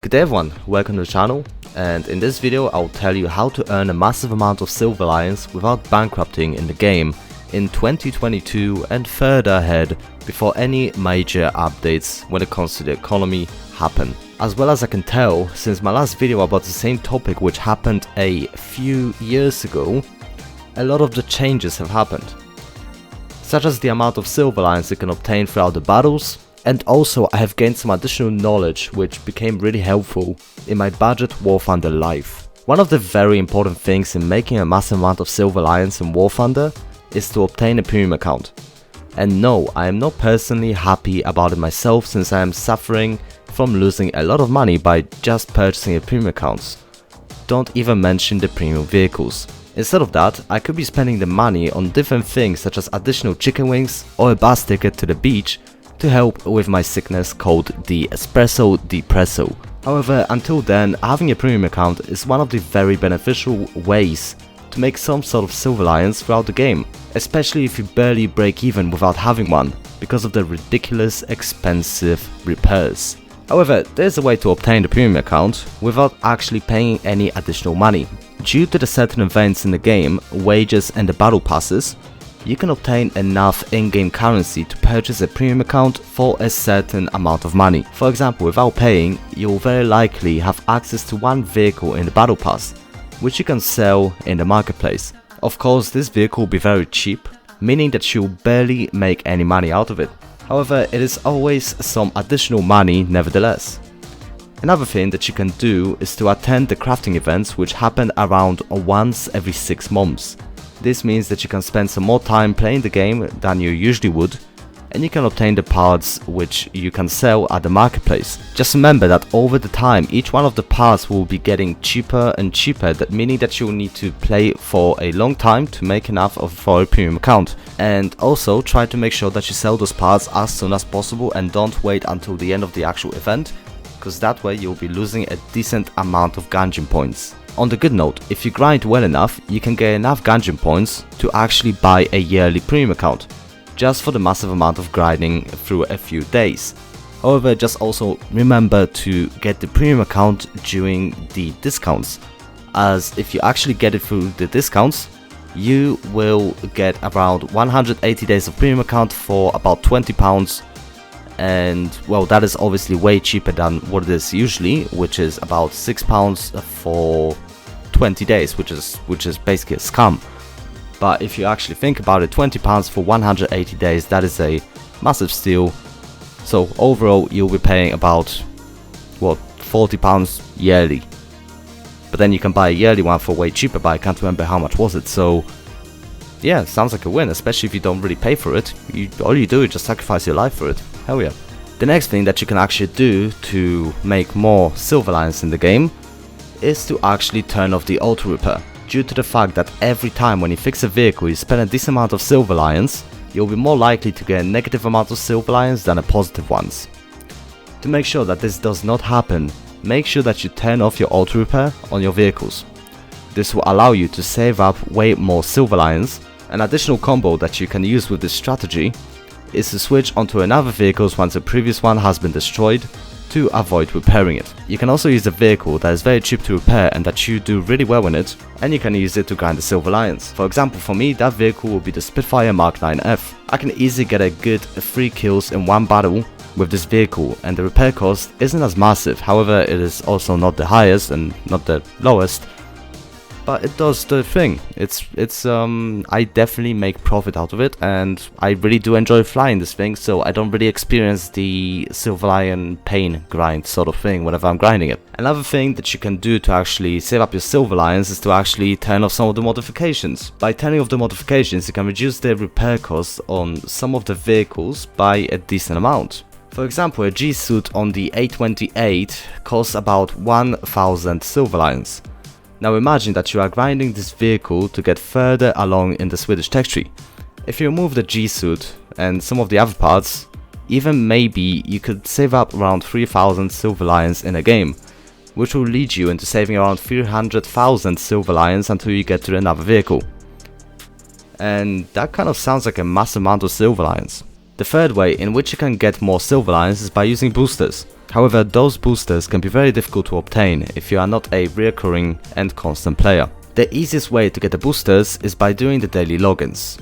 Good day everyone, welcome to the channel, and in this video I'll tell you how to earn a massive amount of Silver Lions without bankrupting in the game in 2022 and further ahead before any major updates when it comes to the economy happen. As well as I can tell, since my last video about the same topic which happened a few years ago, a lot of the changes have happened. Such as the amount of Silver Lions you can obtain throughout the battles, and also I have gained some additional knowledge which became really helpful in my budget War Thunder life. One of the very important things in making a massive amount of Silver Lions in War Thunder is to obtain a premium account. And no, I am not personally happy about it myself, since I am suffering from losing a lot of money by just purchasing a premium accounts. Don't even mention the premium vehicles. Instead of that, I could be spending the money on different things such as additional chicken wings or a bus ticket to the beach to help with my sickness called the Espresso Depresso. However, until then, having a premium account is one of the very beneficial ways to make some sort of Silver Lions throughout the game, especially if you barely break even without having one because of the ridiculous expensive repairs. However, there's a way to obtain the premium account without actually paying any additional money. Due to the certain events in the game, wages and the battle passes, you can obtain enough in-game currency to purchase a premium account for a certain amount of money. For example, without paying, you'll very likely have access to one vehicle in the battle pass, which you can sell in the marketplace. Of course, this vehicle will be very cheap, meaning that you'll barely make any money out of it. However, it is always some additional money nevertheless. Another thing that you can do is to attend the crafting events which happen around once every 6 months. This means that you can spend some more time playing the game than you usually would, and you can obtain the parts which you can sell at the marketplace. Just remember that over the time, each one of the parts will be getting cheaper and cheaper, meaning that you'll need to play for a long time to make enough for a premium account. And also try to make sure that you sell those parts as soon as possible and don't wait until the end of the actual event, because that way you'll be losing a decent amount of Ganjin points. On the good note, if you grind well enough, you can get enough Ganjin points to actually buy a yearly premium account, just for the massive amount of grinding through a few days. However, just also remember to get the premium account during the discounts, as if you actually get it through the discounts, you will get around 180 days of premium account for about £20, and well, that is obviously way cheaper than what it is usually, which is about £6 for 20 days, which is basically a scam. But if you actually think about it, £20 for 180 days, that is a massive steal. So overall, you'll be paying about, what, £40 yearly. But then you can buy a yearly one for way cheaper, but I can't remember how much was it. So yeah, sounds like a win, especially if you don't really pay for it. All you do is just sacrifice your life for it. Hell yeah. The next thing that you can actually do to make more Silver Lions in the game is to actually turn off the auto repair. Due to the fact that every time when you fix a vehicle you spend a decent amount of Silver Lions, you'll be more likely to get a negative amount of Silver Lions than a positive ones. To make sure that this does not happen, make sure that you turn off your auto repair on your vehicles. This will allow you to save up way more Silver Lions. An additional combo that you can use with this strategy is to switch onto another vehicle once the previous one has been destroyed, to avoid repairing it. You can also use a vehicle that is very cheap to repair and that you do really well in it, and you can use it to grind the Silver Lions. For example, for me, that vehicle will be the Spitfire Mark 9F. I can easily get a good 3 kills in one battle with this vehicle, and the repair cost isn't as massive. However, it is also not the highest and not the lowest, but it does the thing. I definitely make profit out of it, and I really do enjoy flying this thing, so I don't really experience the Silver Lion pain grind sort of thing whenever I'm grinding it. Another thing that you can do to actually save up your Silver Lions is to actually turn off some of the modifications. By turning off the modifications, you can reduce the repair costs on some of the vehicles by a decent amount. For example, a G-suit on the A28 costs about 1000 Silver Lions. Now imagine that you are grinding this vehicle to get further along in the Swedish tech tree. If you remove the G-suit and some of the other parts, even maybe you could save up around 3000 Silver Lions in a game, which will lead you into saving around 300,000 Silver Lions until you get to another vehicle. And that kind of sounds like a massive amount of Silver Lions. The third way in which you can get more Silver Lions is by using boosters. However, those boosters can be very difficult to obtain if you are not a recurring and constant player. The easiest way to get the boosters is by doing the daily logins.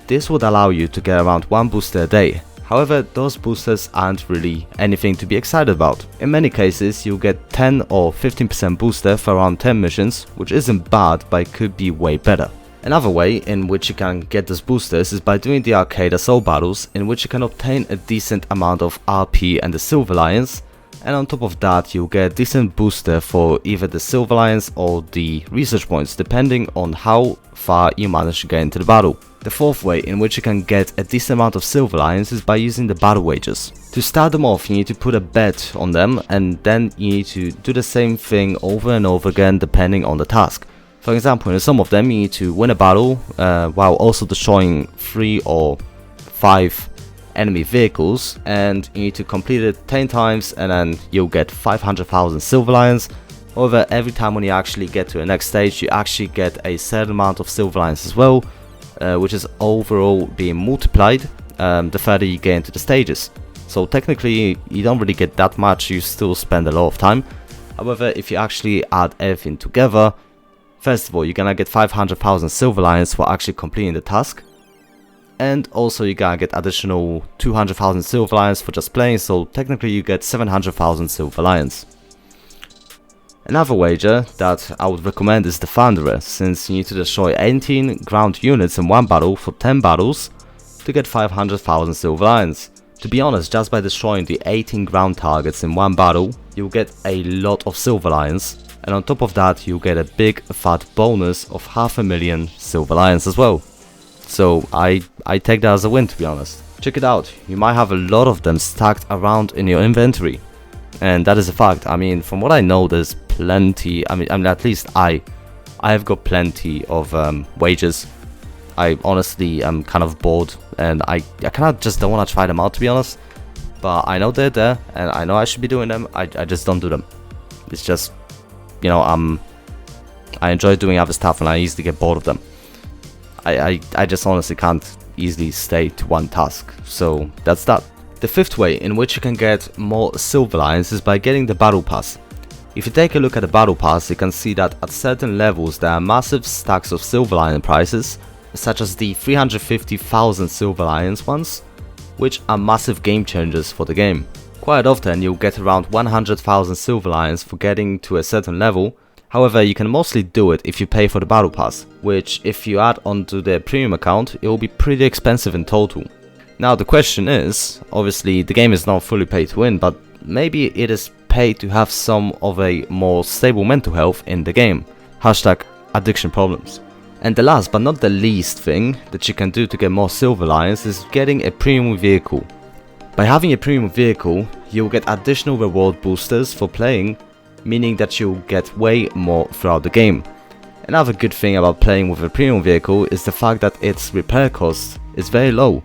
This would allow you to get around 1 booster a day. However, those boosters aren't really anything to be excited about. In many cases, you'll get 10 or 15% booster for around 10 missions, which isn't bad but could be way better. Another way in which you can get those boosters is by doing the arcade assault battles, in which you can obtain a decent amount of RP and the Silver Lions, and on top of that you'll get a decent booster for either the Silver Lions or the research points, depending on how far you manage to get into the battle. The fourth way in which you can get a decent amount of Silver Lions is by using the battle wagers. To start them off, you need to put a bet on them, and then you need to do the same thing over and over again depending on the task. For example, in some of them you need to win a battle while also destroying 3 or 5 enemy vehicles, and you need to complete it 10 times and then you'll get 500,000 Silver Lions. However, every time when you actually get to the next stage, you actually get a certain amount of Silver Lions as well, which is overall being multiplied the further you get into the stages. So technically you don't really get that much, you still spend a lot of time. However, if you actually add everything together, first of all, you're gonna get 500,000 Silver Lions for actually completing the task. And also you're gonna get additional 200,000 Silver Lions for just playing, so technically you get 700,000 Silver Lions. Another wager that I would recommend is the Thunderer, since you need to destroy 18 ground units in one battle for 10 battles to get 500,000 Silver Lions. To be honest, just by destroying the 18 ground targets in one battle, you'll get a lot of Silver Lions. And on top of that, you get a big fat bonus of 500,000 Silver Lions as well. So I take that as a win, to be honest. Check it out, you might have a lot of them stacked around in your inventory. And that is a fact. I mean, from what I know, there's plenty, I mean at least I have got plenty of wages. I honestly am kind of bored and I kind of just don't want to try them out, to be honest. But I know they're there and I know I should be doing them, I just don't do them. It's just, you know, I enjoy doing other stuff and I easily get bored of them. I just honestly can't easily stay to one task, so that's that. The fifth way in which you can get more Silver Lions is by getting the Battle Pass. If you take a look at the Battle Pass, you can see that at certain levels there are massive stacks of Silver Lion prices, such as the 350,000 Silver Lions ones, which are massive game changers for the game. Quite often you'll get around 100,000 Silver Lions for getting to a certain level. However, you can mostly do it if you pay for the Battle Pass, which if you add onto the premium account, it will be pretty expensive in total. Now the question is, obviously the game is not fully pay to win, but maybe it is paid to have some of a more stable mental health in the game. Hashtag addiction problems. And the last but not the least thing that you can do to get more Silver Lions is getting a premium vehicle. By having a premium vehicle, you'll get additional reward boosters for playing, meaning that you'll get way more throughout the game. Another good thing about playing with a premium vehicle is the fact that its repair cost is very low.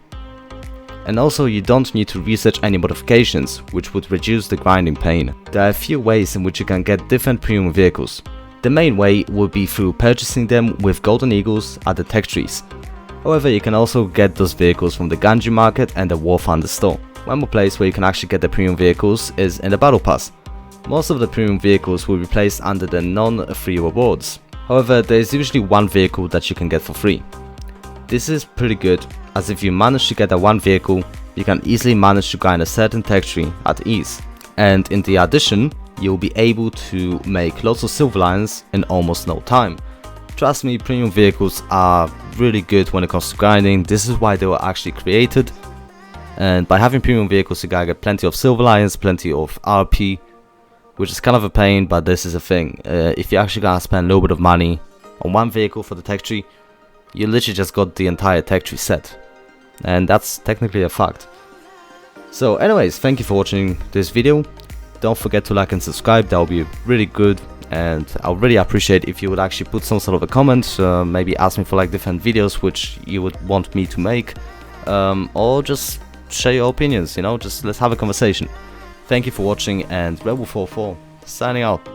And also you don't need to research any modifications, which would reduce the grinding pain. There are a few ways in which you can get different premium vehicles. The main way would be through purchasing them with Golden Eagles at the tech trees. However, you can also get those vehicles from the Ganji market and the War Thunder store. One more place where you can actually get the premium vehicles is in the Battle Pass. Most of the premium vehicles will be placed under the non-free rewards. However, there is usually one vehicle that you can get for free. This is pretty good, as if you manage to get that one vehicle, you can easily manage to grind a certain tech tree at ease. And in the addition, you'll be able to make lots of Silver Lions in almost no time. Trust me, premium vehicles are really good when it comes to grinding. This is why they were actually created. And by having premium vehicles, you gotta get plenty of Silver Lions, plenty of RP, which is kind of a pain, but this is a thing. If you actually gotta spend a little bit of money on one vehicle for the tech tree, you literally just got the entire tech tree set. And that's technically a fact. So anyways, thank you for watching this video. Don't forget to like and subscribe, that would be really good. And I would really appreciate if you would actually put some sort of a comment, maybe ask me for like different videos which you would want me to make. Or just share your opinions, you know, just let's have a conversation. Thank you for watching, and Rebel44 signing out.